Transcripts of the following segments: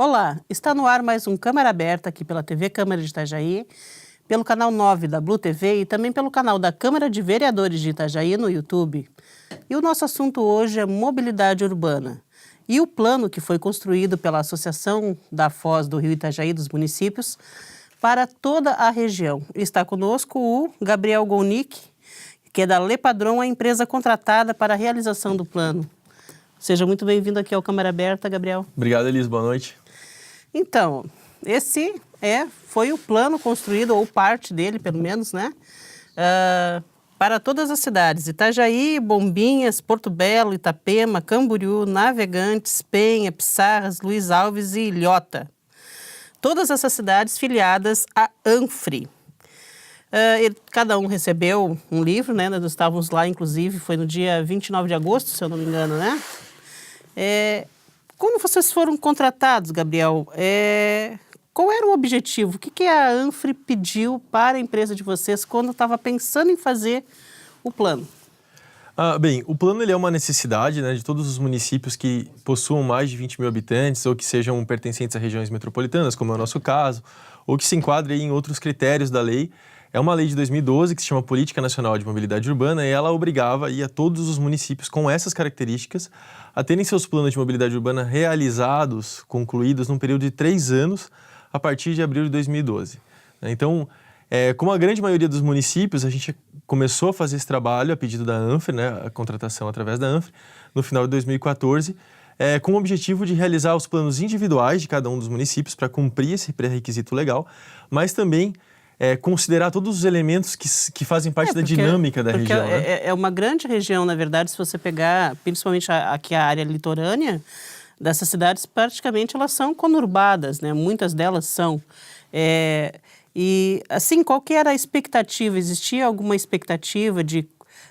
Olá, está no ar mais um Câmara Aberta aqui pela TV Câmara de Itajaí, pelo canal 9 da Blue TV e também pelo canal da Câmara de Vereadores de Itajaí no YouTube. E o nosso assunto hoje é mobilidade urbana. E o plano que foi construído pela Associação da Foz do Rio Itajaí dos municípios para toda a região. Está conosco o Gabriel Golnick, que é da Lepadron, a empresa contratada para a realização do plano. Seja muito bem-vindo aqui ao Câmara Aberta, Gabriel. Obrigado, Elis. Boa noite. Então, esse foi o plano construído, ou parte dele, pelo menos, né? Para todas as cidades: Itajaí, Bombinhas, Porto Belo, Itapema, Camboriú, Navegantes, Penha, Pissarras, Luiz Alves e Ilhota. Todas essas cidades filiadas à ANFRE. Cada um recebeu um livro, né? Nós estávamos lá, inclusive, foi no dia 29 de agosto, se eu não me engano, né? Como vocês foram contratados, Gabriel? Qual era o objetivo? O que a ANFRE pediu para a empresa de vocês quando estava pensando em fazer o plano? Bem, o plano ele é uma necessidade, né, de todos os municípios que possuam mais de 20 mil habitantes ou que sejam pertencentes a regiões metropolitanas, como é o nosso caso, ou que se enquadrem em outros critérios da lei. É uma lei de 2012 que se chama Política Nacional de Mobilidade Urbana e ela obrigava a todos os municípios com essas características a terem seus planos de mobilidade urbana realizados, concluídos num período de 3 anos a partir de abril de 2012. Então, como a grande maioria dos municípios, a gente começou a fazer esse trabalho a pedido da ANFRE, né, a contratação através da ANFRE, no final de 2014, com o objetivo de realizar os planos individuais de cada um dos municípios para cumprir esse pré-requisito legal, mas também considerar todos os elementos que fazem parte da dinâmica da região. Né? É uma grande região, na verdade, se você pegar, principalmente aqui a área litorânea, dessas cidades, praticamente elas são conurbadas, né? Muitas delas são. E, assim, qual que era a expectativa? Existia alguma expectativa de...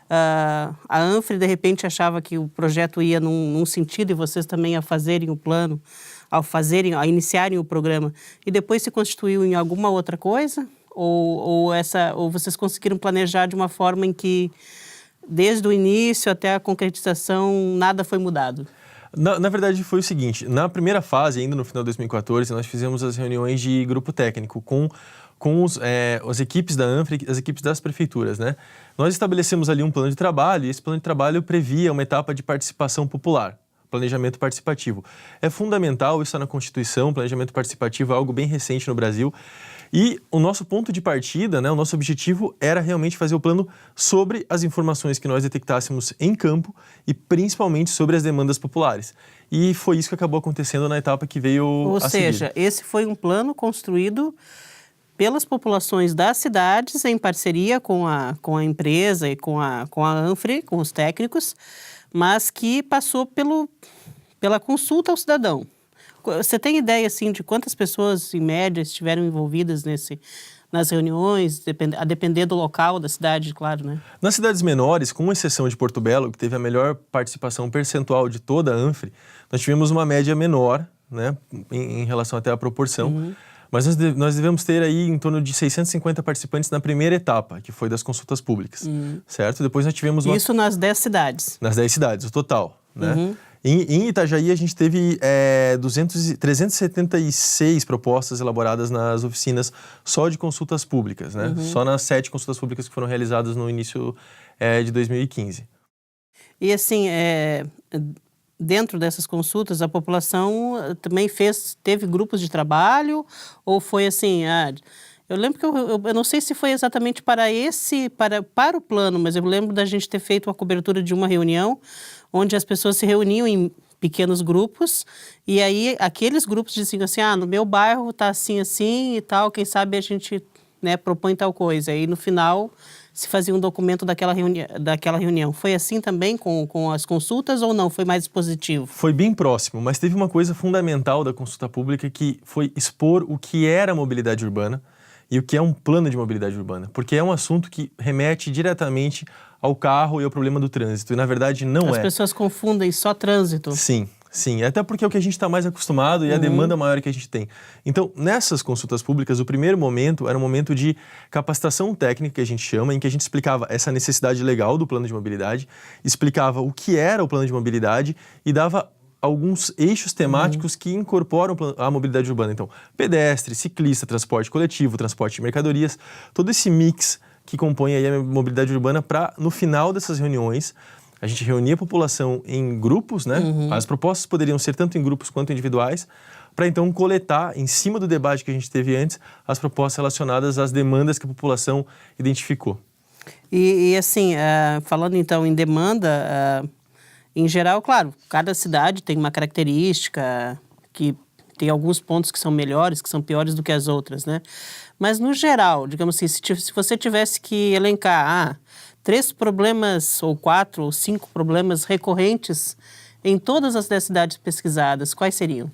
a ANFRE, de repente, achava que o projeto ia num sentido e vocês também a fazerem o plano, a iniciarem o programa, e depois se constituiu em alguma outra coisa? Ou vocês conseguiram planejar de uma forma em que, desde o início até a concretização, nada foi mudado? Na verdade, foi o seguinte: na primeira fase, ainda no final de 2014, nós fizemos as reuniões de grupo técnico com as equipes da ANFRE, as equipes das prefeituras, né? Nós estabelecemos ali um plano de trabalho e esse plano de trabalho previa uma etapa de participação popular, planejamento participativo. É fundamental, isso está na Constituição, planejamento participativo é algo bem recente no Brasil. E o nosso ponto de partida, né, o nosso objetivo era realmente fazer o plano sobre as informações que nós detectássemos em campo e principalmente sobre as demandas populares. E foi isso que acabou acontecendo na etapa que veio a seguir. Ou seja, esse foi um plano construído pelas populações das cidades em parceria com a empresa e com a ANFRE, com os técnicos, mas que passou pela consulta ao cidadão. Você tem ideia, assim, de quantas pessoas, em média, estiveram envolvidas nas reuniões, a depender do local da cidade, claro, né? Nas cidades menores, com exceção de Porto Belo, que teve a melhor participação percentual de toda a ANFRE, nós tivemos uma média menor, né, em relação até à proporção, mas nós devemos ter aí em torno de 650 participantes na primeira etapa, que foi das consultas públicas, certo? Depois nós tivemos... Isso nas 10 cidades? Nas 10 cidades, o total, né? Em Itajaí, a gente teve 376 propostas elaboradas nas oficinas só de consultas públicas, né? Só nas 7 consultas públicas que foram realizadas no início de 2015. E assim, dentro dessas consultas, a população também teve grupos de trabalho? Ou foi assim... eu lembro que eu não sei se foi exatamente para o plano, mas eu lembro da gente ter feito a cobertura de uma reunião onde as pessoas se reuniam em pequenos grupos e aí aqueles grupos diziam assim, no meu bairro tá assim, assim e tal, quem sabe a gente, né, propõe tal coisa. E no final se fazia um documento daquela reunião. Foi assim também com as consultas ou não? Foi mais positivo? Foi bem próximo, mas teve uma coisa fundamental da consulta pública que foi expor o que era mobilidade urbana e o que é um plano de mobilidade urbana, porque é um assunto que remete diretamente ao carro e ao problema do trânsito, e na verdade não As pessoas confundem só trânsito. Sim, até porque é o que a gente está mais acostumado e a demanda maior que a gente tem. Então, nessas consultas públicas, o primeiro momento era um momento de capacitação técnica, que a gente chama, em que a gente explicava essa necessidade legal do plano de mobilidade, explicava o que era o plano de mobilidade e dava alguns eixos temáticos que incorporam a mobilidade urbana. Então, pedestre, ciclista, transporte coletivo, transporte de mercadorias, todo esse mix que compõe aí a mobilidade urbana para, no final dessas reuniões, a gente reunia a população em grupos, né? As propostas poderiam ser tanto em grupos quanto individuais, para então coletar, em cima do debate que a gente teve antes, as propostas relacionadas às demandas que a população identificou. E assim, falando então em demanda, em geral, claro, cada cidade tem uma característica que tem alguns pontos que são melhores, que são piores do que as outras, né? Mas no geral, digamos assim, se você tivesse que elencar 3 problemas, ou 4 ou 5 problemas recorrentes em todas as 10 cidades pesquisadas, quais seriam?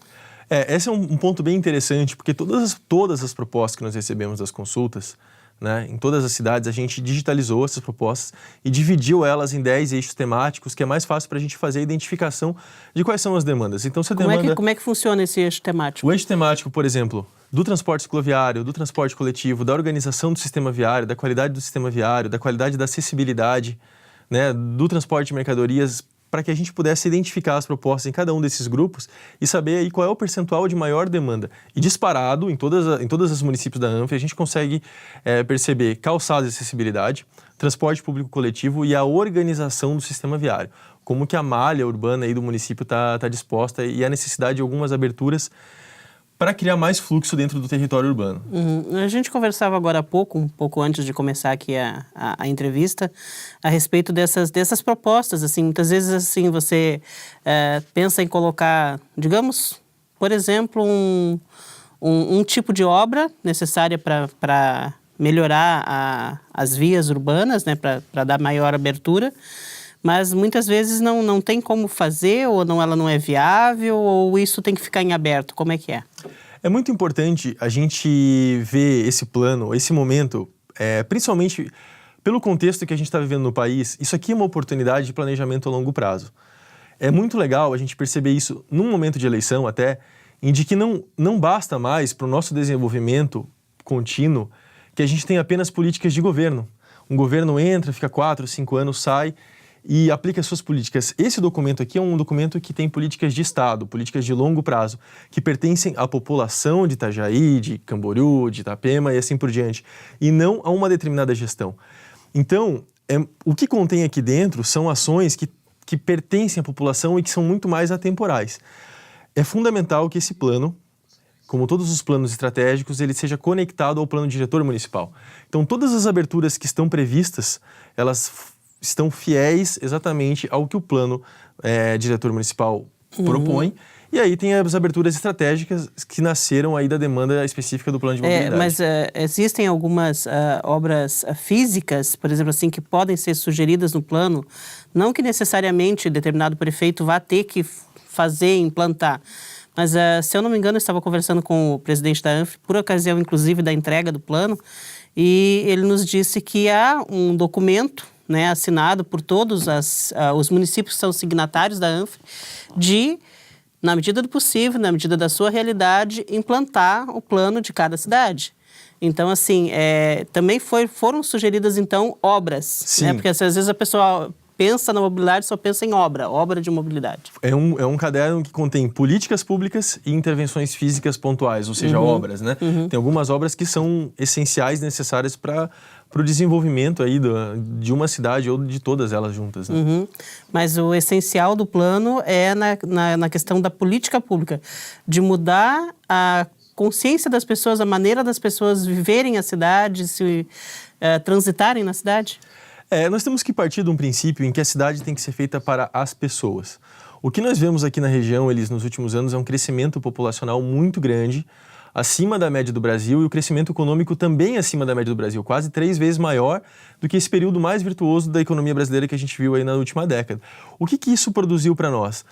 Esse é um ponto bem interessante, porque todas as propostas que nós recebemos das consultas, né, em todas as cidades, a gente digitalizou essas propostas e dividiu elas em 10 eixos temáticos, que é mais fácil para a gente fazer a identificação de quais são as demandas. Então, se a demanda... Como é que funciona esse eixo temático? O eixo temático, por exemplo, do transporte cicloviário, do transporte coletivo, da organização do sistema viário, da qualidade do sistema viário, da qualidade da acessibilidade, né, do transporte de mercadorias, para que a gente pudesse identificar as propostas em cada um desses grupos e saber aí qual é o percentual de maior demanda. E disparado, em todos os municípios da ANFE, a gente consegue perceber calçadas de acessibilidade, transporte público coletivo e a organização do sistema viário. Como que a malha urbana aí do município está disposta e a necessidade de algumas aberturas para criar mais fluxo dentro do território urbano. A gente conversava agora há pouco, um pouco antes de começar aqui a entrevista, a respeito dessas propostas. Assim, muitas vezes assim, você pensa em colocar, digamos, por exemplo, um tipo de obra necessária para melhorar as vias urbanas, né, para dar maior abertura, mas muitas vezes não tem como fazer, ou ela não é viável, ou isso tem que ficar em aberto. Como é que é? É muito importante a gente ver esse plano, esse momento, principalmente pelo contexto que a gente está vivendo no país. Isso aqui é uma oportunidade de planejamento a longo prazo. É muito legal a gente perceber isso num momento de eleição até, em que não basta mais para o nosso desenvolvimento contínuo que a gente tenha apenas políticas de governo. Um governo entra, fica 4, 5 anos, sai e aplica suas políticas. Esse documento aqui é um documento que tem políticas de Estado, políticas de longo prazo, que pertencem à população de Itajaí, de Camboriú, de Itapema e assim por diante, e não a uma determinada gestão. Então, o que contém aqui dentro são ações que pertencem à população e que são muito mais atemporais. É fundamental que esse plano, como todos os planos estratégicos, ele seja conectado ao plano diretor municipal. Então, todas as aberturas que estão previstas, elas estão fiéis exatamente ao que o plano diretor municipal propõe. E aí tem as aberturas estratégicas que nasceram aí da demanda específica do plano de mobilidade. Mas existem algumas obras físicas, por exemplo, assim, que podem ser sugeridas no plano, não que necessariamente determinado prefeito vá ter que fazer, implantar. Mas, se eu não me engano, eu estava conversando com o presidente da ANFE, por ocasião, inclusive, da entrega do plano, e ele nos disse que há um documento, né, assinado por todos os municípios que são signatários da ANFE, de, na medida do possível, na medida da sua realidade, implantar o plano de cada cidade. Então, assim, também foram sugeridas, então, obras, né? Porque às vezes a pessoa pensa na mobilidade, só pensa em obra de mobilidade. É um caderno que contém políticas públicas e intervenções físicas pontuais, ou seja, obras, né? Tem algumas obras que são essenciais, necessárias para o desenvolvimento aí de uma cidade ou de todas elas juntas, né? Mas o essencial do plano é na questão da política pública, de mudar a consciência das pessoas, a maneira das pessoas viverem a cidade, transitarem na cidade. Nós temos que partir de um princípio em que a cidade tem que ser feita para as pessoas. O que nós vemos aqui na região, nos últimos anos, é um crescimento populacional muito grande, acima da média do Brasil, e o crescimento econômico também acima da média do Brasil, quase 3 vezes maior do que esse período mais virtuoso da economia brasileira que a gente viu aí na última década. O que isso produziu para nós?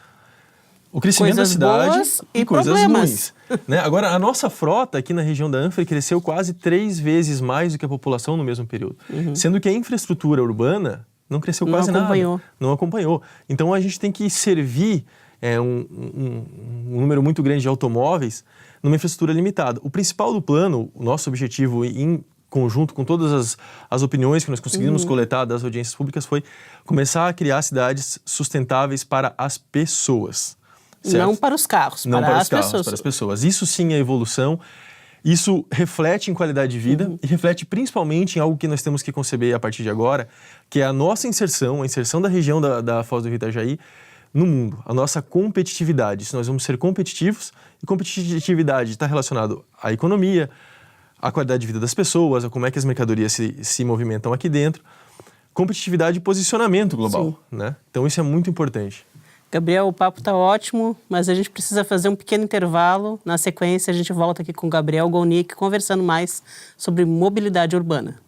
O crescimento da cidade e coisas problemas. ruins, né? Agora, a nossa frota aqui na região da ANFE cresceu quase 3 vezes mais do que a população no mesmo período. Sendo que a infraestrutura urbana não cresceu quase nada. Não acompanhou. Então, a gente tem que servir um número muito grande de automóveis numa infraestrutura limitada. O principal do plano, o nosso objetivo em conjunto com todas as opiniões que nós conseguimos coletar das audiências públicas, foi começar a criar cidades sustentáveis para as pessoas. certo? Não para os carros, Não para os as carros, pessoas. para as pessoas. Isso sim é evolução. Isso reflete em qualidade de vida e reflete principalmente em algo que nós temos que conceber a partir de agora, que é a nossa inserção, a inserção da região da Foz do Rio Itajaí no mundo, a nossa competitividade. Se nós vamos ser competitivos, e competitividade está relacionado à economia, à qualidade de vida das pessoas, a como é que as mercadorias se movimentam aqui dentro, competitividade e posicionamento global, né? Então isso é muito importante. Gabriel, o papo está ótimo, mas a gente precisa fazer um pequeno intervalo. Na sequência, a gente volta aqui com o Gabriel Gounick, conversando mais sobre mobilidade urbana.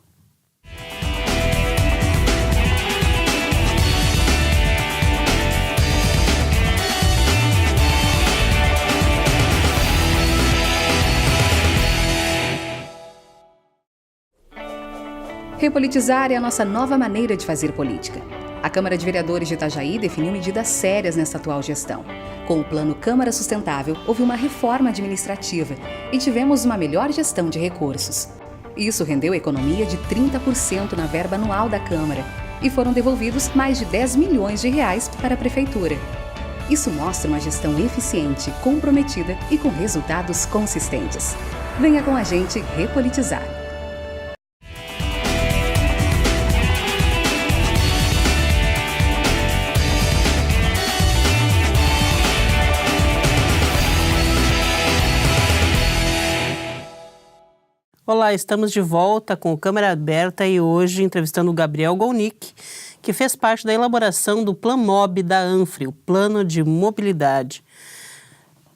Repolitizar é a nossa nova maneira de fazer política. A Câmara de Vereadores de Itajaí definiu medidas sérias nessa atual gestão. Com o Plano Câmara Sustentável, houve uma reforma administrativa e tivemos uma melhor gestão de recursos. Isso rendeu economia de 30% na verba anual da Câmara e foram devolvidos mais de 10 milhões de reais para a Prefeitura. Isso mostra uma gestão eficiente, comprometida e com resultados consistentes. Venha com a gente repolitizar. Olá, estamos de volta com o Câmara Aberta e hoje entrevistando o Gabriel Gounick, que fez parte da elaboração do Planmob da ANFRE, o Plano de Mobilidade.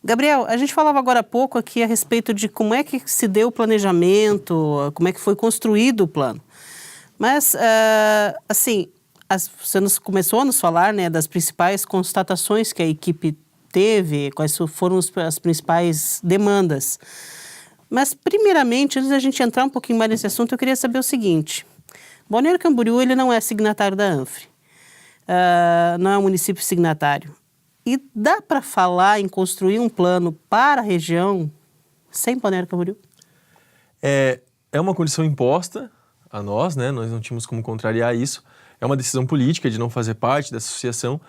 Gabriel, a gente falava agora há pouco aqui a respeito de como é que se deu o planejamento, como é que foi construído o plano. Mas, você começou a nos falar, né, das principais constatações que a equipe teve, quais foram as principais demandas. Mas, primeiramente, antes da gente entrar um pouquinho mais nesse assunto, eu queria saber o seguinte. Balneário Camboriú, ele não é signatário da ANFRE, não é um município signatário. E dá para falar em construir um plano para a região sem Balneário Camboriú? É uma condição imposta a nós, né? Nós não tínhamos como contrariar isso. É uma decisão política de não fazer parte dessa associação,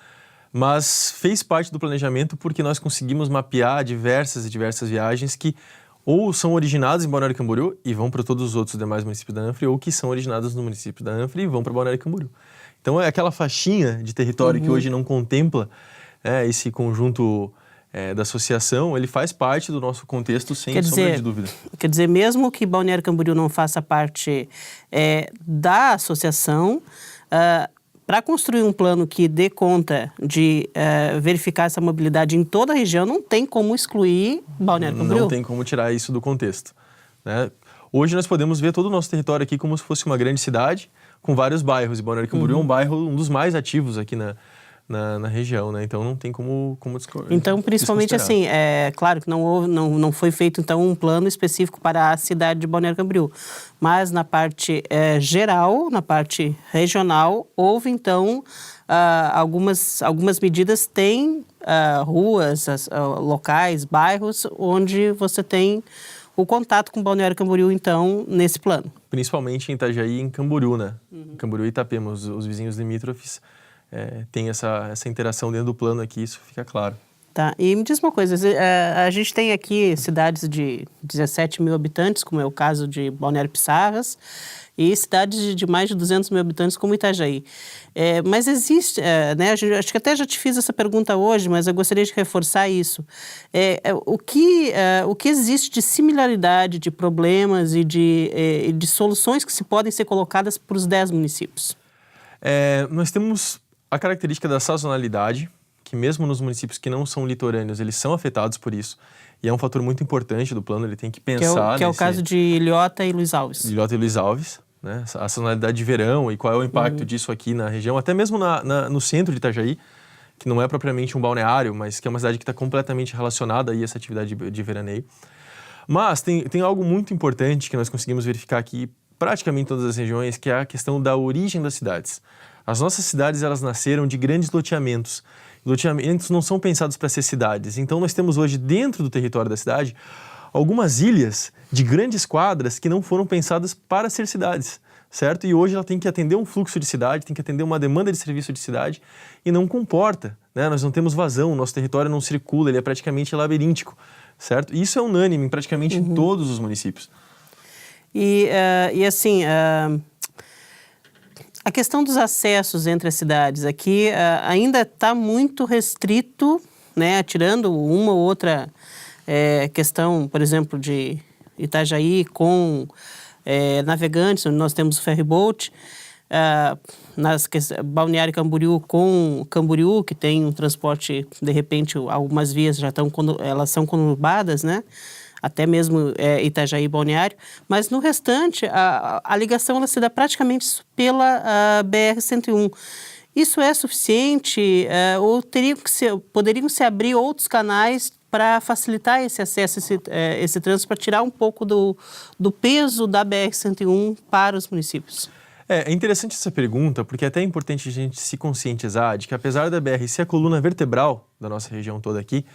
mas fez parte do planejamento porque nós conseguimos mapear diversas viagens que ou são originadas em Balneário Camboriú e vão para todos os outros demais municípios da ANFRE, ou que são originadas no município da ANFRE e vão para Balneário Camboriú. Então é aquela faixinha de território que hoje não contempla esse conjunto da associação, ele faz parte do nosso contexto sem sombra de dúvida. Quer dizer, mesmo que Balneário Camboriú não faça parte da associação, para construir um plano que dê conta de verificar essa mobilidade em toda a região, não tem como excluir Balneário Camboriú. Não tem como tirar isso do contexto, né? Hoje nós podemos ver todo o nosso território aqui como se fosse uma grande cidade, com vários bairros. E Balneário Camboriú é um bairro, um dos mais ativos aqui na região, né? Então não tem como discordar. Então, principalmente assim, claro que não foi feito então um plano específico para a cidade de Balneário Camboriú, mas na parte geral, na parte regional, houve então algumas medidas, tem ruas, locais, bairros, onde você tem o contato com Balneário Camboriú, então, nesse plano. Principalmente em Itajaí e em Camboriú, né? Camboriú e Itapema, os vizinhos limítrofes, tem essa interação dentro do plano aqui, isso fica claro. Tá, e me diz uma coisa, a gente tem aqui cidades de 17 mil habitantes, como é o caso de Balneário Pissarras, e cidades de mais de 200 mil habitantes, como Itajaí. Mas existe, né, acho que até já te fiz essa pergunta hoje, mas eu gostaria de reforçar isso. O que existe de similaridade, de problemas e de soluções que se podem ser colocadas para os 10 municípios? Nós temos a característica da sazonalidade, que mesmo nos municípios que não são litorâneos, eles são afetados por isso. E é um fator muito importante do plano, ele tem que pensar... Que é o caso de Ilhota e Luiz Alves. Ilhota e Luiz Alves, né? A sazonalidade de verão e qual é o impacto disso aqui na região, até mesmo no centro de Itajaí, que não é propriamente um balneário, mas que é uma cidade que está completamente relacionada a essa atividade de veraneio. Mas tem algo muito importante que nós conseguimos verificar aqui praticamente em todas as regiões, que é a questão da origem das cidades. As nossas cidades, elas nasceram de grandes loteamentos. Loteamentos não são pensados para ser cidades. Então, nós temos hoje, dentro do território da cidade, algumas ilhas de grandes quadras que não foram pensadas para ser cidades, certo? E hoje ela tem que atender um fluxo de cidade, tem que atender uma demanda de serviço de cidade e não comporta, né? Nós não temos vazão, o nosso território não circula, ele é praticamente labiríntico, certo? E isso é unânime em praticamente em todos os municípios. E assim, a questão dos acessos entre as cidades aqui ainda está muito restrito, né? Tirando uma ou outra questão, por exemplo, de Itajaí com Navegantes, onde nós temos o ferryboat, Balneário Camboriú com Camboriú, que tem um transporte, de repente, algumas vias já estão, elas são conurbadas, né? Até mesmo Itajaí e Balneário, mas no restante, a ligação ela se dá praticamente pela BR-101. Isso é suficiente ou poderiam se abrir outros canais para facilitar esse acesso, esse trânsito, para tirar um pouco do peso da BR-101 para os municípios? É interessante essa pergunta, porque é até importante a gente se conscientizar de que, apesar da BR ser a coluna vertebral da nossa região toda aqui,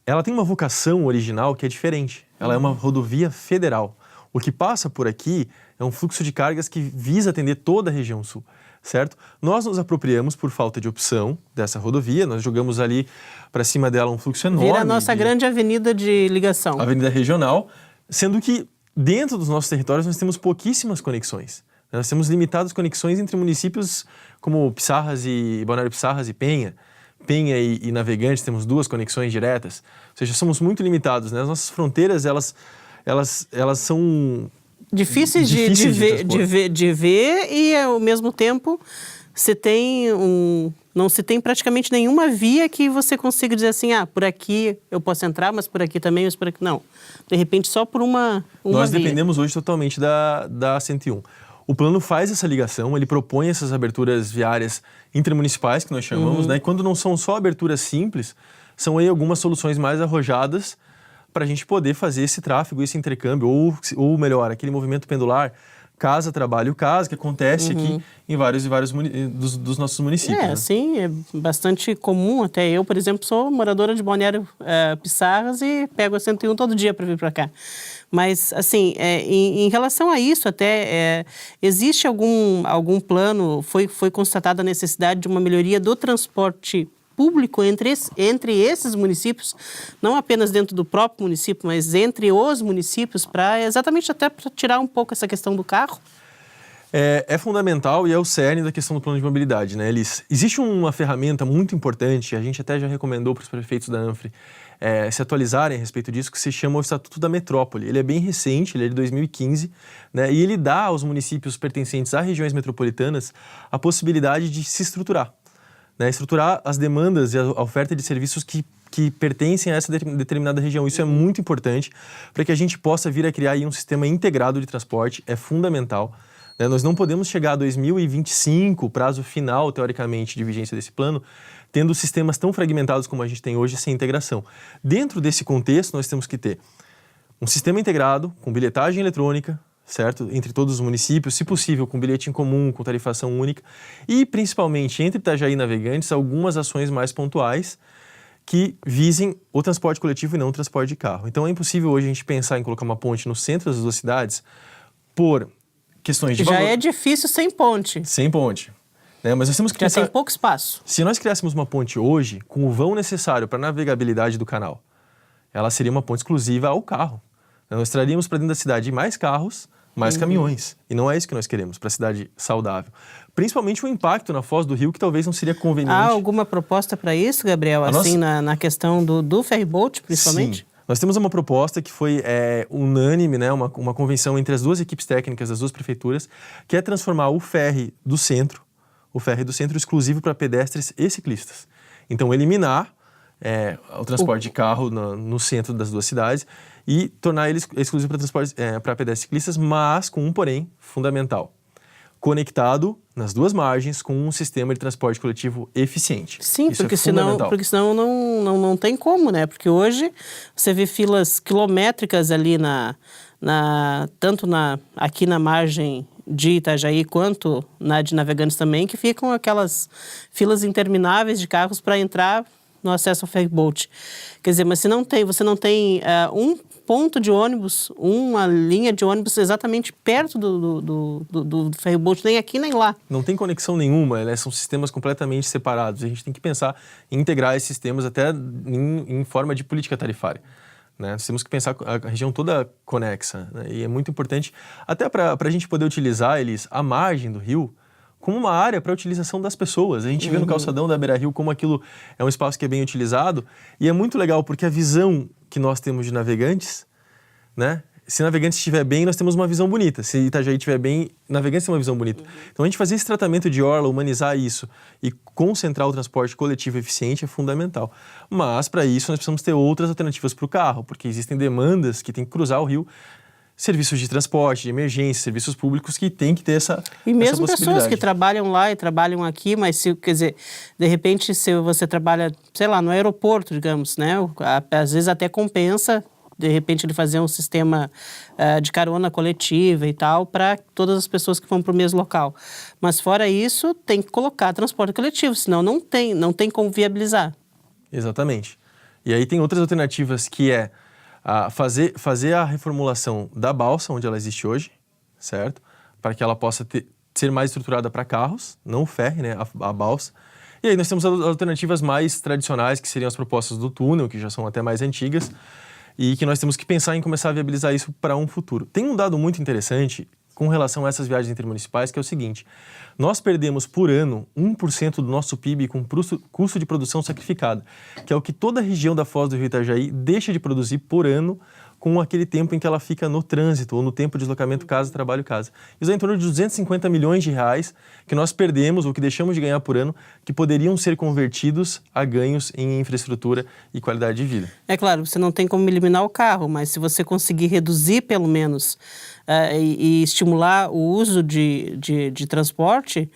ela tem uma vocação original que é diferente. Ela é uma rodovia federal. O que passa por aqui é um fluxo de cargas que visa atender toda a região sul, certo? Nós nos apropriamos por falta de opção dessa rodovia, nós jogamos ali para cima dela um fluxo enorme. Vira a nossa grande avenida de ligação. Avenida regional, sendo que dentro dos nossos territórios nós temos pouquíssimas conexões. Nós temos limitadas conexões entre municípios como Pissarras e Balneário Pissarras e Penha. Penha e Navegantes temos 2 conexões diretas. Ou seja, somos muito limitados, né? As nossas fronteiras, elas são difíceis de ver e, ao mesmo tempo, não se tem praticamente nenhuma via que você consiga dizer assim, por aqui eu posso entrar, mas por aqui também, mas por aqui não. De repente, só por uma Nós via. dependemos hoje totalmente da 101. O plano faz essa ligação, ele propõe essas aberturas viárias intermunicipais, que nós chamamos, né? E quando não são só aberturas simples, são aí algumas soluções mais arrojadas para a gente poder fazer esse tráfego, esse intercâmbio, ou melhor, aquele movimento pendular, casa, trabalho, casa, que acontece aqui em vários dos nossos municípios. Né? Sim, é bastante comum. Até eu, por exemplo, sou moradora de Balneário Pissarras e pego a 101 todo dia para vir para cá. Mas, assim, em relação a isso, até existe algum plano, foi constatada a necessidade de uma melhoria do transporte público entre esses municípios, não apenas dentro do próprio município, mas entre os municípios, exatamente até para tirar um pouco essa questão do carro? É fundamental e é o cerne da questão do plano de mobilidade, né, Elis? Existe uma ferramenta muito importante, a gente até já recomendou para os prefeitos da ANFRE se atualizarem a respeito disso, que se chama o Estatuto da Metrópole. Ele é bem recente, ele é de 2015, né, e ele dá aos municípios pertencentes a regiões metropolitanas a possibilidade de se estruturar. Né, estruturar as demandas e a oferta de serviços que pertencem a essa determinada região. Isso é muito importante para que a gente possa vir a criar aí um sistema integrado de transporte, é fundamental. Né? Nós não podemos chegar a 2025, prazo final, teoricamente, de vigência desse plano, tendo sistemas tão fragmentados como a gente tem hoje, sem integração. Dentro desse contexto, nós temos que ter um sistema integrado, com bilhetagem eletrônica, certo? Entre todos os municípios, se possível, com bilhete em comum, com tarifação única e, principalmente, entre Itajaí e Navegantes, algumas ações mais pontuais que visem o transporte coletivo e não o transporte de carro. Então, é impossível hoje a gente pensar em colocar uma ponte no centro das 2 cidades por questões de valor. Já é difícil sem ponte. Sem ponte. Né? Mas nós temos que Já pensar... tem pouco espaço. Se nós criássemos uma ponte hoje, com o vão necessário para a navegabilidade do canal, ela seria uma ponte exclusiva ao carro. Nós traríamos para dentro da cidade mais carros, mais caminhões. E não é isso que nós queremos para a cidade saudável. Principalmente o impacto na foz do rio, que talvez não seria conveniente. Há alguma proposta para isso, Gabriel? Na questão do ferryboat, principalmente? Sim. Nós temos uma proposta que foi unânime, né, uma convenção entre as 2 equipes técnicas das 2 prefeituras, que é transformar o ferry do centro exclusivo para pedestres e ciclistas. Então, eliminar o transporte de carro no centro das 2 cidades e tornar ele exclusivo para transporte para pedestres e ciclistas, mas com um porém fundamental: conectado nas 2 margens com um sistema de transporte coletivo eficiente. Sim, porque senão não tem como, né? Porque hoje você vê filas quilométricas ali tanto aqui na margem de Itajaí quanto na de Navegantes também, que ficam aquelas filas intermináveis de carros para entrar no acesso ao ferryboat. Quer dizer, mas você não tem um ponto de ônibus, uma linha de ônibus exatamente perto do ferryboat, nem aqui nem lá. Não tem conexão nenhuma, né? São sistemas completamente separados. A gente tem que pensar em integrar esses sistemas até em forma de política tarifária. Né? Nós temos que pensar a região toda conexa, né? E é muito importante, até para a gente poder utilizar eles, a margem do rio, como uma área para a utilização das pessoas. A gente vê no calçadão da Beira-Rio como aquilo é um espaço que é bem utilizado, e é muito legal porque a visão que nós temos de navegantes, né? Se Navegantes estiver bem, nós temos uma visão bonita. Se Itajaí estiver bem, Navegantes tem uma visão bonita. Então a gente fazer esse tratamento de orla, humanizar isso e concentrar o transporte coletivo eficiente é fundamental. Mas para isso nós precisamos ter outras alternativas para o carro, porque existem demandas que tem que cruzar o rio, serviços de transporte, de emergência, serviços públicos que tem que ter essa E mesmo essa pessoas que trabalham lá e trabalham aqui, mas se, quer dizer, de repente se você trabalha, sei lá, no aeroporto, digamos, né? Às vezes até compensa, de repente, ele fazer um sistema de carona coletiva e tal, para todas as pessoas que vão para o mesmo local. Mas fora isso, tem que colocar transporte coletivo, senão não tem como viabilizar. Exatamente. E aí tem outras alternativas que é fazer a reformulação da balsa, onde ela existe hoje, certo? Para que ela possa ser mais estruturada para carros, não o ferry, né? A balsa. E aí nós temos as alternativas mais tradicionais, que seriam as propostas do túnel, que já são até mais antigas, e que nós temos que pensar em começar a viabilizar isso para um futuro. Tem um dado muito interessante com relação a essas viagens intermunicipais, que é o seguinte: nós perdemos por ano 1% do nosso PIB com custo de produção sacrificado, que é o que toda a região da Foz do Rio Itajaí deixa de produzir por ano com aquele tempo em que ela fica no trânsito ou no tempo de deslocamento casa, trabalho, casa. Isso é em torno de 250 milhões de reais que nós perdemos ou que deixamos de ganhar por ano, que poderiam ser convertidos a ganhos em infraestrutura e qualidade de vida. É claro, você não tem como eliminar o carro, mas se você conseguir reduzir pelo menos e estimular o uso de transporte,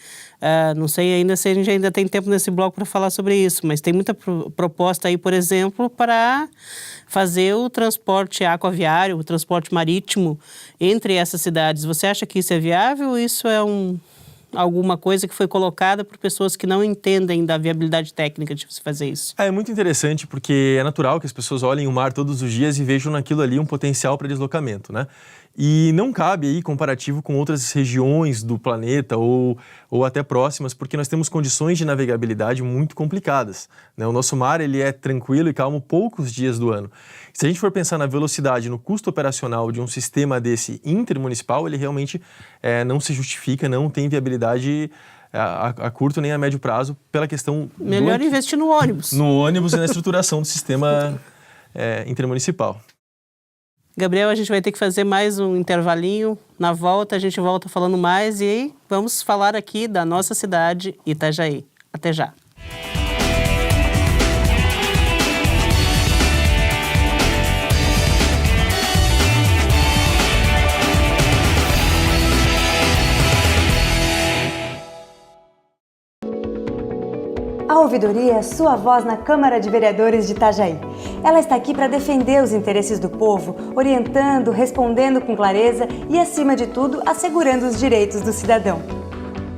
não sei ainda se a gente ainda tem tempo nesse bloco para falar sobre isso, mas tem muita proposta aí, por exemplo, para fazer o transporte aquaviário, o transporte marítimo entre essas cidades. Você acha que isso é viável ou isso é alguma coisa que foi colocada por pessoas que não entendem da viabilidade técnica de se fazer isso? É muito interessante porque é natural que as pessoas olhem o mar todos os dias e vejam naquilo ali um potencial para deslocamento, né? E não cabe aí comparativo com outras regiões do planeta ou até próximas, porque nós temos condições de navegabilidade muito complicadas, né? O nosso mar ele é tranquilo e calmo poucos dias do ano. Se a gente for pensar na velocidade, no custo operacional de um sistema desse intermunicipal, ele realmente não se justifica, não tem viabilidade a curto nem a médio prazo pela questão... Melhor investir no ônibus. No ônibus e na estruturação do sistema intermunicipal. Gabriel, a gente vai ter que fazer mais um intervalinho. Na volta, a gente volta falando mais e aí vamos falar aqui da nossa cidade, Itajaí. Até já. A ouvidoria é sua voz na Câmara de Vereadores de Itajaí. Ela está aqui para defender os interesses do povo, orientando, respondendo com clareza e, acima de tudo, assegurando os direitos do cidadão.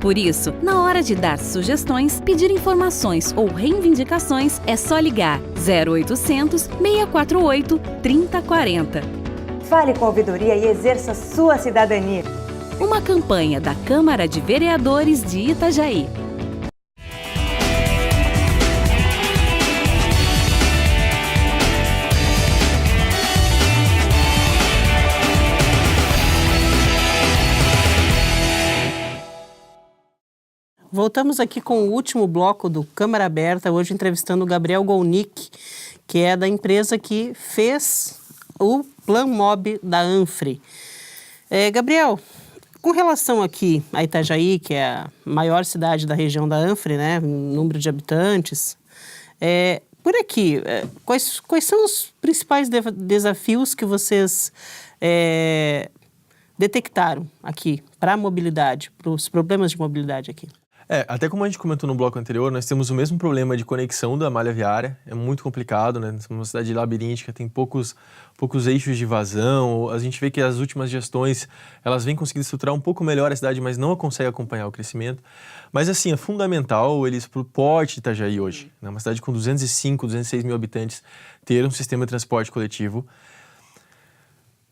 Por isso, na hora de dar sugestões, pedir informações ou reivindicações, é só ligar 0800 648 3040. Fale com a ouvidoria e exerça sua cidadania. Uma campanha da Câmara de Vereadores de Itajaí. Voltamos aqui com o último bloco do Câmara Aberta, hoje entrevistando o Gabriel Golnick, que é da empresa que fez o Plan Mob da Anfre. Gabriel, com relação aqui a Itajaí, que é a maior cidade da região da Anfre, né, número de habitantes, por aqui, quais são os principais desafios que vocês detectaram aqui para a mobilidade, para os problemas de mobilidade aqui? Até como a gente comentou no bloco anterior, nós temos o mesmo problema de conexão da malha viária, é muito complicado, né? Somos uma cidade labiríntica, tem poucos eixos de vazão, a gente vê que as últimas gestões, elas vêm conseguindo estruturar um pouco melhor a cidade, mas não conseguem acompanhar o crescimento. Mas assim, é fundamental eles, para o porte de Itajaí hoje, né? Uma cidade com 205, 206 mil habitantes, ter um sistema de transporte coletivo.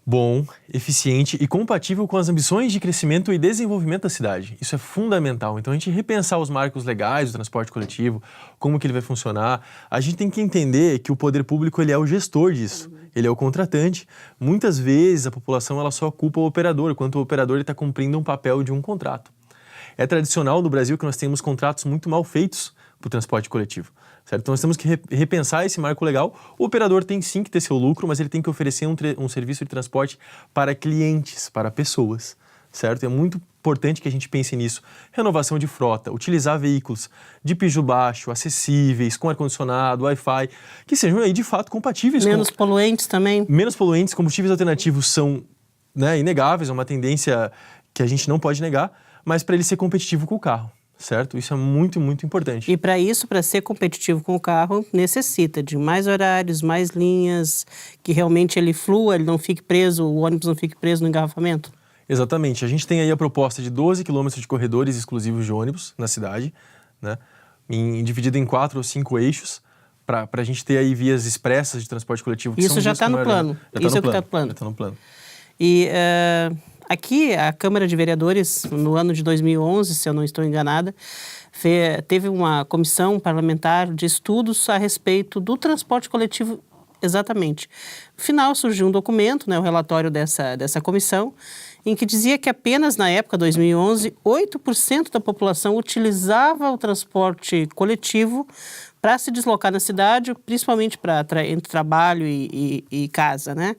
bom, eficiente e compatível com as ambições de crescimento e desenvolvimento da cidade. Isso é fundamental. Então, a gente repensar os marcos legais do transporte coletivo, como que ele vai funcionar. A gente tem que entender que o poder público ele é o gestor disso, ele é o contratante. Muitas vezes, a população ela só culpa o operador, enquanto o operador está cumprindo um papel de um contrato. É tradicional no Brasil que nós temos contratos muito mal feitos para o transporte coletivo. Certo? Então, nós temos que repensar esse marco legal. O operador tem sim que ter seu lucro, mas ele tem que oferecer um serviço de transporte para clientes, para pessoas. Certo? É muito importante que a gente pense nisso. Renovação de frota, utilizar veículos de piso baixo, acessíveis, com ar-condicionado, Wi-Fi, que sejam aí de fato compatíveis. Menos poluentes também. Menos poluentes, combustíveis alternativos são, né, inegáveis, é uma tendência que a gente não pode negar, mas para ele ser competitivo com o carro. Certo? Isso é muito, muito importante. E para isso, para ser competitivo com o carro, necessita de mais horários, mais linhas, que realmente ele flua, ele não fique preso, o ônibus não fique preso no engarrafamento? Exatamente. A gente tem aí a proposta de 12 quilômetros de corredores exclusivos de ônibus na cidade, né? Dividido em 4 ou 5 eixos, para a gente ter aí vias expressas de transporte coletivo. Que isso são já está no plano. Isso é o que está no plano. Já está no plano. E aqui, a Câmara de Vereadores, no ano de 2011, se eu não estou enganada, teve uma comissão parlamentar de estudos a respeito do transporte coletivo exatamente. No final surgiu um documento, né, o relatório dessa comissão, em que dizia que apenas na época, 2011, 8% da população utilizava o transporte coletivo para se deslocar na cidade, principalmente entre trabalho e casa, né?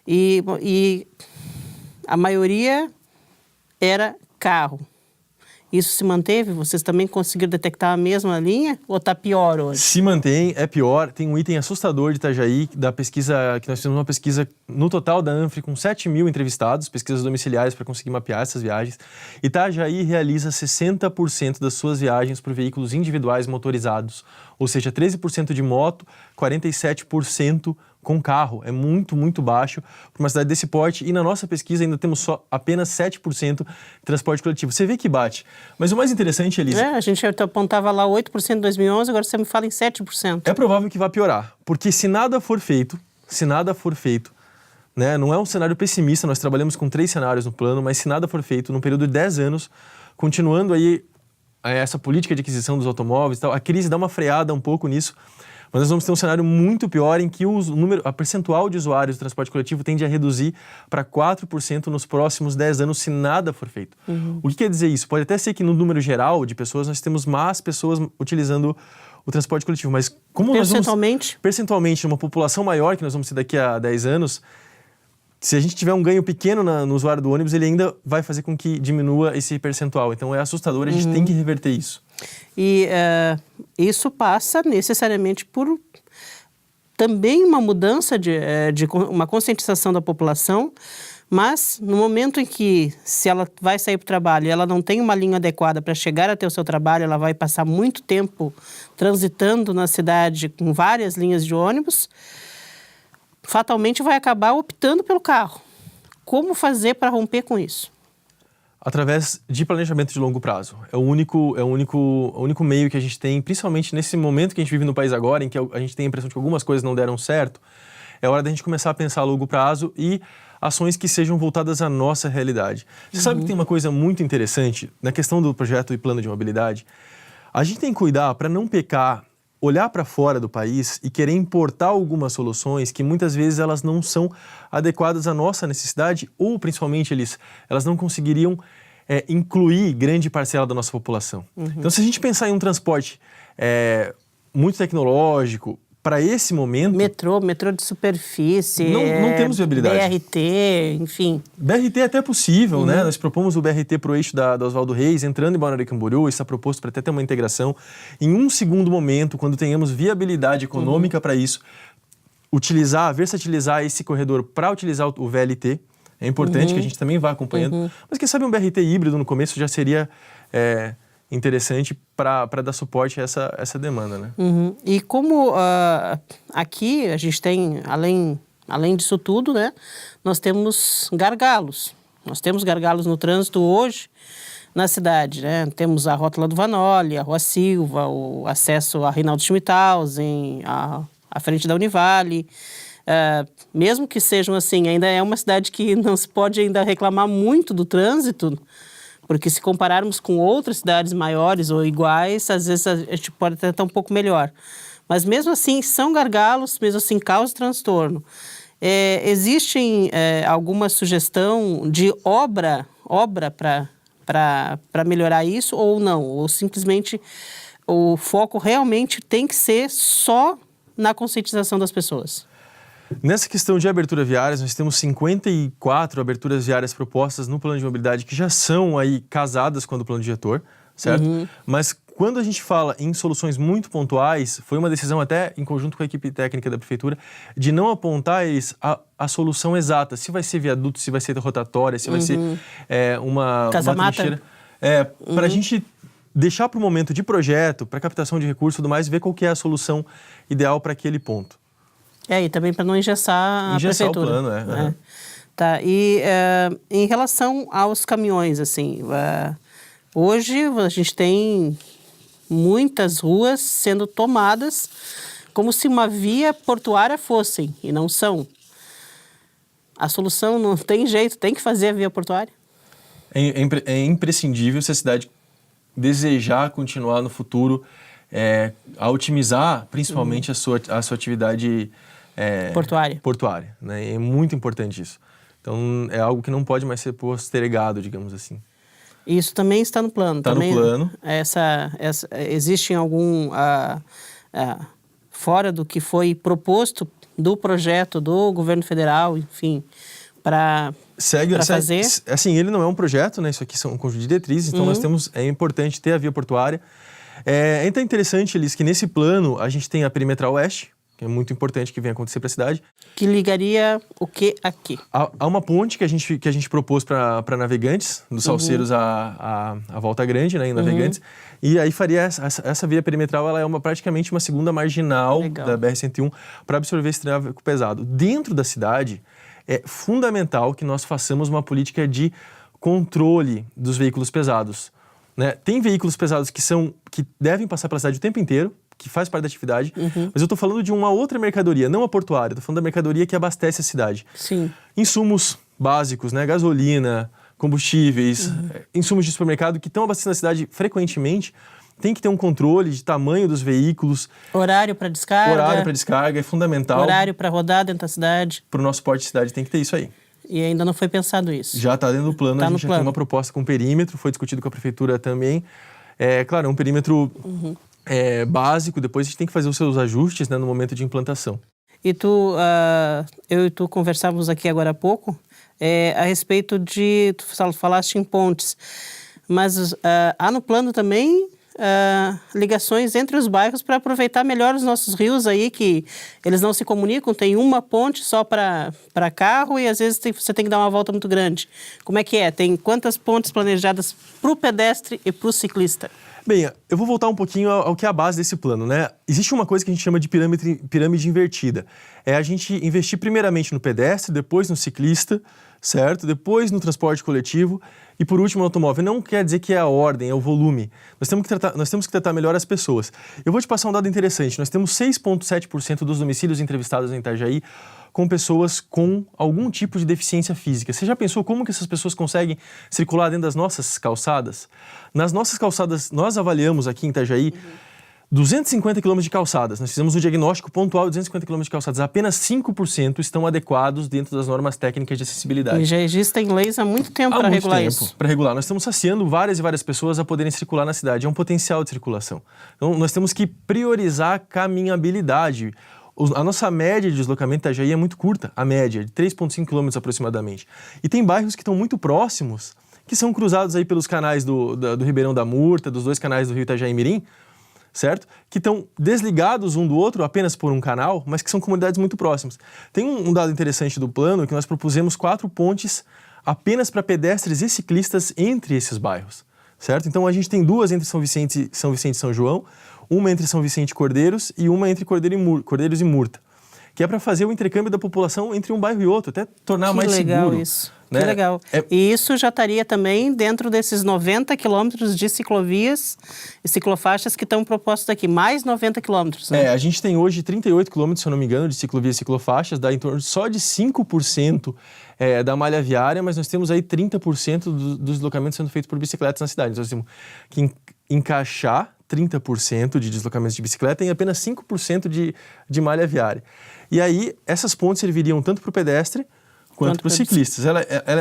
E a maioria era carro. Isso se manteve? Vocês também conseguiram detectar a mesma linha ou está pior hoje? Se mantém, é pior. Tem um item assustador de Itajaí, da pesquisa, que nós fizemos uma pesquisa no total da ANFRE com 7 mil entrevistados, pesquisas domiciliares para conseguir mapear essas viagens. Itajaí realiza 60% das suas viagens por veículos individuais motorizados, ou seja, 13% de moto, 47% com carro. É muito, muito baixo para uma cidade desse porte. E na nossa pesquisa ainda temos só apenas 7% de transporte coletivo. Você vê que bate. Mas o mais interessante, Elisa... A gente apontava lá 8% em 2011, agora você me fala em 7%. É provável que vá piorar. Porque se nada for feito, né, não é um cenário pessimista, nós trabalhamos com 3 cenários no plano, mas se nada for feito, num período de 10 anos, continuando aí essa política de aquisição dos automóveis e tal, a crise dá uma freada um pouco nisso. Mas nós vamos ter um cenário muito pior em que a percentual de usuários do transporte coletivo tende a reduzir para 4% nos próximos 10 anos, se nada for feito. O que quer dizer isso? Pode até ser que no número geral de pessoas nós temos mais pessoas utilizando o transporte coletivo, mas como percentualmente, numa população maior que nós vamos ter daqui a 10 anos, se a gente tiver um ganho pequeno no usuário do ônibus, ele ainda vai fazer com que diminua esse percentual. Então é assustador, a gente tem que reverter isso. E isso passa necessariamente por também uma mudança de uma conscientização da população, mas no momento em que, se ela vai sair para o trabalho e ela não tem uma linha adequada para chegar até o seu trabalho, ela vai passar muito tempo transitando na cidade com várias linhas de ônibus, fatalmente vai acabar optando pelo carro. Como fazer para romper com isso? Através de planejamento de longo prazo. É o único meio que a gente tem, principalmente nesse momento que a gente vive no país agora, em que a gente tem a impressão de que algumas coisas não deram certo, é hora da gente começar a pensar a longo prazo e ações que sejam voltadas à nossa realidade. Você sabe que tem uma coisa muito interessante na questão do projeto e plano de mobilidade? A gente tem que cuidar para não pecar, olhar para fora do país e querer importar algumas soluções que muitas vezes elas não são adequadas à nossa necessidade ou, principalmente, elas não conseguiriam incluir grande parcela da nossa população. Então, se a gente pensar em um transporte muito tecnológico, para esse momento... Metrô de superfície... Não temos viabilidade. BRT, enfim... BRT é até possível, né? Nós propomos o BRT para o eixo da Oswaldo Reis, entrando em Balneário Camboriú, está proposto para até ter uma integração. Em um segundo momento, quando tenhamos viabilidade econômica para isso, versatilizar esse corredor para utilizar o VLT. É importante que a gente também vá acompanhando. Mas quem sabe um BRT híbrido no começo já seria... interessante para dar suporte a essa demanda, né? E como aqui a gente tem, além disso tudo, né, nós temos gargalos. Nós temos gargalos no trânsito hoje na cidade, né? Temos a Rótula do Vanoli, a Rua Silva, o acesso a Reinaldo Schmidhausen, a frente da Univale. mesmo que sejam assim, ainda é uma cidade que não se pode ainda reclamar muito do trânsito, porque se compararmos com outras cidades maiores ou iguais, às vezes a gente pode até estar um pouco melhor. Mas mesmo assim, são gargalos, mesmo assim, causa transtorno. Existe alguma sugestão de obra para melhorar isso ou não? Ou simplesmente o foco realmente tem que ser só na conscientização das pessoas? Nessa questão de abertura viárias, nós temos 54 aberturas viárias propostas no plano de mobilidade que já são aí casadas com a do plano diretor, certo? Mas quando a gente fala em soluções muito pontuais, foi uma decisão até em conjunto com a equipe técnica da prefeitura de não apontar eles a solução exata, se vai ser viaduto, se vai ser rotatória, se vai ser uma trincheira. Para a gente deixar para o momento de projeto, para captação de recursos e tudo mais, ver qual que é a solução ideal para aquele ponto. E também para não engessar a prefeitura. O plano, Tá, e em relação aos caminhões, assim, hoje a gente tem muitas ruas sendo tomadas como se uma via portuária fossem, e não são. A solução não tem jeito, tem que fazer a via portuária? É imprescindível se a cidade desejar continuar no futuro a otimizar principalmente a sua atividade portuária, né? É muito importante isso. Então, é algo que não pode mais ser postergado, digamos assim. Isso também está no plano? Está no plano. Existe algum... fora do que foi proposto do projeto do governo federal, enfim, para fazer? Assim, ele não é um projeto, né? Isso aqui são um conjunto de diretrizes, então é importante ter a via portuária. Então é interessante, Elis, que nesse plano a gente tem a perimetral oeste, que é muito importante que venha acontecer para a cidade. Que ligaria o que aqui? Há uma ponte que a gente propôs para Navegantes, dos Salceiros à Volta Grande, né, em Navegantes. E aí faria essa via perimetral, ela é praticamente uma segunda marginal da BR-101 para absorver esse tráfego pesado. Dentro da cidade, é fundamental que nós façamos uma política de controle dos veículos pesados, né? Tem veículos pesados que devem passar pela cidade o tempo inteiro, que faz parte da atividade, mas eu estou falando de uma outra mercadoria, não a portuária, estou falando da mercadoria que abastece a cidade. Sim. Insumos básicos, né? Gasolina, combustíveis, insumos de supermercado que estão abastecendo a cidade frequentemente, tem que ter um controle de tamanho dos veículos. Horário para descarga. Horário para descarga é fundamental. Horário para rodar dentro da cidade. Para o nosso porte de cidade tem que ter isso aí. E ainda não foi pensado isso? Já está dentro do plano, a gente já tem uma proposta com perímetro, foi discutido com a prefeitura também. Claro, é um perímetro básico, depois a gente tem que fazer os seus ajustes, né, no momento de implantação. E eu e tu conversávamos aqui agora há pouco a respeito de, tu falaste em pontes, mas há no plano também ligações entre os bairros para aproveitar melhor os nossos rios aí, que eles não se comunicam, tem uma ponte só para carro e às vezes você tem que dar uma volta muito grande. Como é que é? Tem quantas pontes planejadas para o pedestre e para o ciclista? Bem, eu vou voltar um pouquinho ao que é a base desse plano, né? Existe uma coisa que a gente chama de pirâmide invertida. É a gente investir primeiramente no pedestre, depois no ciclista, certo? Depois no transporte coletivo e por último no automóvel. Não quer dizer que é a ordem, é o volume. Nós temos que tratar melhor as pessoas. Eu vou te passar um dado interessante. Nós temos 6,7% dos domicílios entrevistados em Itajaí com pessoas com algum tipo de deficiência física. Você já pensou como que essas pessoas conseguem circular dentro das nossas calçadas? Nas nossas calçadas, nós avaliamos aqui em Itajaí 250 quilômetros de calçadas. Nós fizemos um diagnóstico pontual de 250 quilômetros de calçadas. Apenas 5% estão adequados dentro das normas técnicas de acessibilidade. E já existem leis há muito tempo para regular isso. Para regular. Nós estamos saciando várias e várias pessoas a poderem circular na cidade. É um potencial de circulação. Então, nós temos que priorizar a caminhabilidade. A nossa média de deslocamento em Itajaí é muito curta, a média, de 3,5 quilômetros aproximadamente. E tem bairros que estão muito próximos, que são cruzados aí pelos canais do Ribeirão da Murta, dos dois canais do Rio Itajaí-Mirim, certo? Que estão desligados um do outro apenas por um canal, mas que são comunidades muito próximas. Tem um dado interessante do plano que nós propusemos 4 pontes apenas para pedestres e ciclistas entre esses bairros, certo? Então a gente tem 2 entre São Vicente e São João, uma entre São Vicente e Cordeiros e uma entre Cordeiros e Murta, que é para fazer o intercâmbio da população entre um bairro e outro, até tornar mais seguro né? Que legal. E isso já estaria também dentro desses 90 quilômetros de ciclovias e ciclofaixas que estão propostos aqui, mais 90 quilômetros, né? A gente tem hoje 38 quilômetros, se eu não me engano, de ciclovias e ciclofaixas, dá em torno só de 5% da malha viária, mas nós temos aí 30% dos deslocamentos sendo feitos por bicicletas na cidade. Então, nós temos que encaixar 30% de deslocamentos de bicicleta em apenas 5% de malha viária. E aí, essas pontes serviriam tanto para o pedestre quanto para os ciclistas.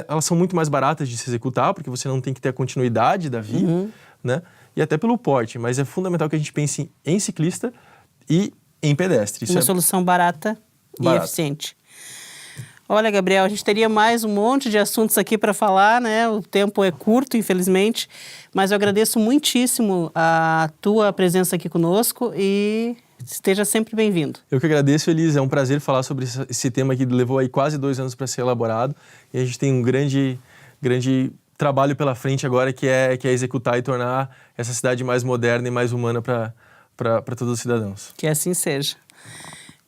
Elas são muito mais baratas de se executar, porque você não tem que ter a continuidade da via, né? E até pelo porte, mas é fundamental que a gente pense em ciclista e em pedestre. Uma solução barata e eficiente. Olha, Gabriel, a gente teria mais um monte de assuntos aqui para falar, né? O tempo é curto, infelizmente, mas eu agradeço muitíssimo a tua presença aqui conosco e esteja sempre bem-vindo. Eu que agradeço, Elisa. É um prazer falar sobre esse tema que levou aí quase 2 anos para ser elaborado e a gente tem um grande trabalho pela frente agora que é executar e tornar essa cidade mais moderna e mais humana para todos os cidadãos. Que assim seja.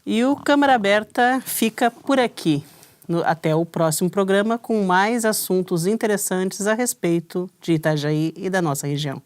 E o Câmara Aberta fica por aqui. Até o próximo programa com mais assuntos interessantes a respeito de Itajaí e da nossa região.